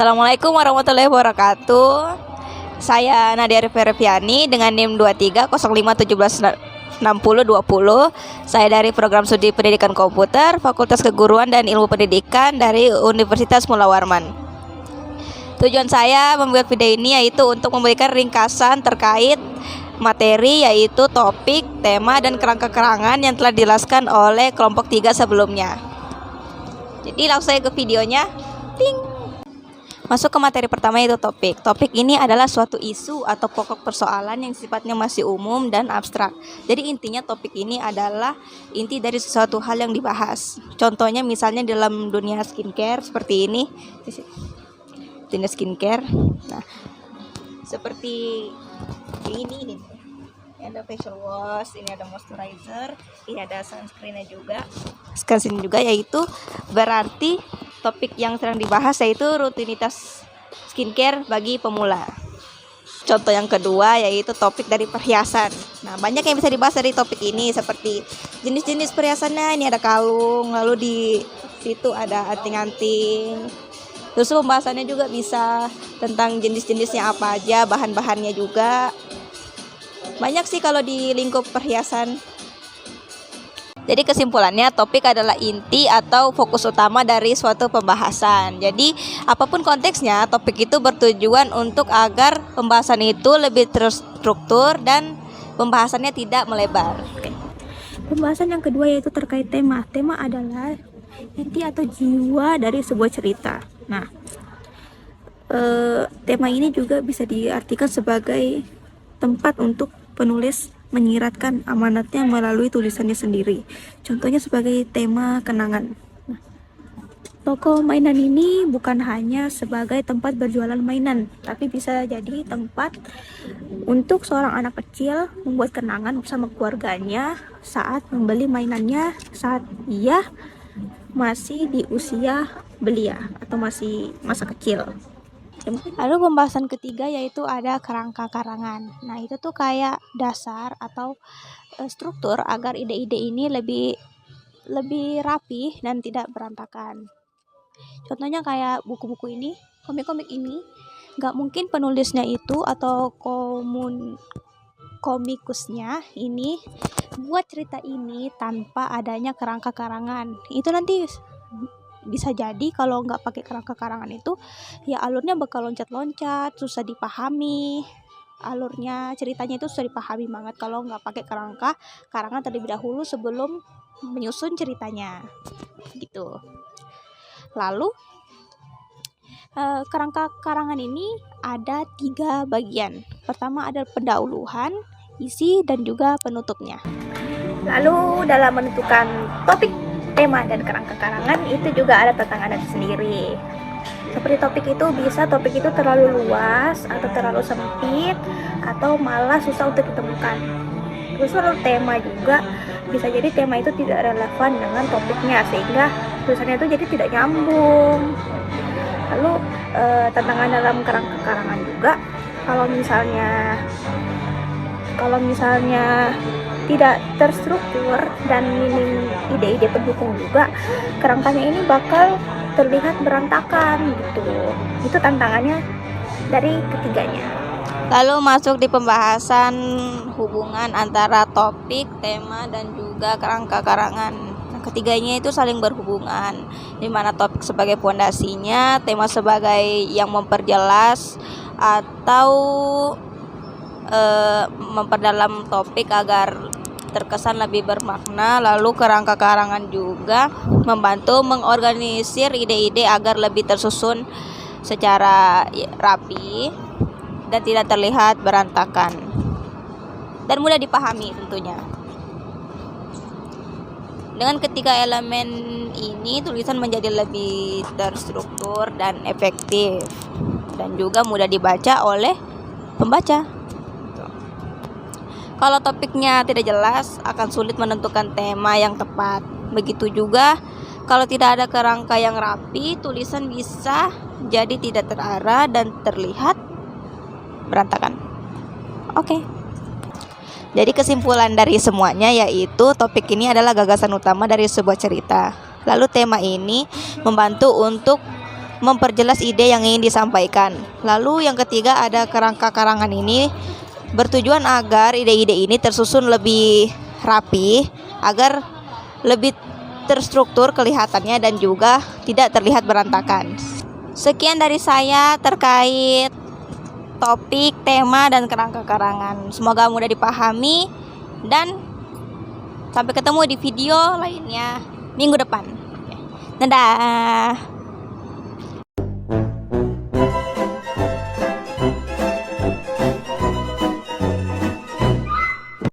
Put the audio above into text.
Assalamualaikum warahmatullahi wabarakatuh. Saya Nadia Reviani dengan NIM 2305176020. Saya dari Program Studi Pendidikan Komputer, Fakultas Keguruan dan Ilmu Pendidikan dari Universitas Mula Warman. Tujuan saya membuat video ini yaitu untuk memberikan ringkasan terkait materi, yaitu topik, tema, dan kerangka-kerangan yang telah dijelaskan oleh kelompok 3 sebelumnya. Jadi langsung saja ke videonya. Ting. Masuk ke materi pertama, yaitu topik. Topik ini adalah suatu isu atau pokok persoalan yang sifatnya masih umum dan abstrak. Jadi intinya topik ini adalah inti dari sesuatu hal yang dibahas. Contohnya misalnya dalam dunia skincare seperti ini. Dunia skincare. Nah, seperti ini nih. Ini ada facial wash, ini ada moisturizer, ini ada sunscreennya juga. Sunscreen juga, yaitu berarti topik yang sedang dibahas yaitu rutinitas skincare bagi pemula. Contoh yang kedua yaitu topik dari perhiasan. Nah, banyak yang bisa dibahas dari topik ini, seperti jenis-jenis perhiasannya. Ini ada kalung, lalu di situ ada anting-anting. Terus pembahasannya juga bisa tentang jenis-jenisnya apa aja, bahan-bahannya juga. Banyak sih kalau di lingkup perhiasan. Jadi kesimpulannya, topik adalah inti atau fokus utama dari suatu pembahasan. Jadi apapun konteksnya, topik itu bertujuan untuk agar pembahasan itu lebih terstruktur dan pembahasannya tidak melebar. Pembahasan yang kedua yaitu terkait tema. Tema adalah inti atau jiwa dari sebuah cerita. Nah, tema ini juga bisa diartikan sebagai tempat untuk penulis menyiratkan amanatnya melalui tulisannya sendiri. Contohnya sebagai tema kenangan. Toko mainan ini bukan hanya sebagai tempat berjualan mainan, tapi bisa jadi tempat untuk seorang anak kecil membuat kenangan bersama keluarganya saat membeli mainannya saat ia masih di usia belia atau masih masa kecil. Lalu pembahasan ketiga yaitu ada kerangka-karangan. Nah, itu tuh kayak dasar atau struktur agar ide-ide ini lebih rapi dan tidak berantakan. Contohnya kayak buku-buku ini, komik-komik ini, nggak mungkin penulisnya itu atau komikusnya ini buat cerita ini tanpa adanya kerangka-karangan. Itu nanti bisa jadi kalau nggak pakai kerangka-karangan itu ya alurnya bakal loncat-loncat, susah dipahami. Alurnya, ceritanya itu susah dipahami banget kalau nggak pakai kerangka-karangan terlebih dahulu sebelum menyusun ceritanya gitu. Lalu kerangka-karangan ini ada 3 bagian. Pertama ada pendahuluan, isi, dan juga penutupnya. Lalu dalam menentukan topik, tema, dan kerangka-karangan itu juga ada tantangan sendiri. Seperti topik itu terlalu luas atau terlalu sempit atau malah susah untuk ditemukan. Terus lalu tema juga bisa jadi tema itu tidak relevan dengan topiknya sehingga tulisannya itu jadi tidak nyambung. Lalu tantangan dalam kerangka-karangan juga kalau misalnya tidak terstruktur dan minim ide-ide pendukung juga, kerangkanya ini bakal terlihat berantakan gitu. Itu tantangannya dari ketiganya. Lalu masuk di pembahasan hubungan antara topik, tema, dan juga kerangka-karangan. Nah, ketiganya itu saling berhubungan, di mana topik sebagai pondasinya, tema sebagai yang memperjelas atau memperdalam topik agar terkesan lebih bermakna. Lalu kerangka-karangan juga membantu mengorganisir ide-ide agar lebih tersusun secara rapi dan tidak terlihat berantakan dan mudah dipahami tentunya. Dengan ketiga elemen ini, tulisan menjadi lebih terstruktur dan efektif dan juga mudah dibaca oleh pembaca. Kalau topiknya tidak jelas, akan sulit menentukan tema yang tepat. Begitu juga kalau tidak ada kerangka yang rapi, tulisan bisa jadi tidak terarah dan terlihat berantakan. Oke. Jadi kesimpulan dari semuanya yaitu topik ini adalah gagasan utama dari sebuah cerita. Lalu tema ini membantu untuk memperjelas ide yang ingin disampaikan. Lalu yang ketiga ada kerangka karangan ini bertujuan agar ide-ide ini tersusun lebih rapi, agar lebih terstruktur kelihatannya dan juga tidak terlihat berantakan. Sekian dari saya terkait topik, tema, dan kerangka karangan. Semoga mudah dipahami dan sampai ketemu di video lainnya minggu depan. Dadah.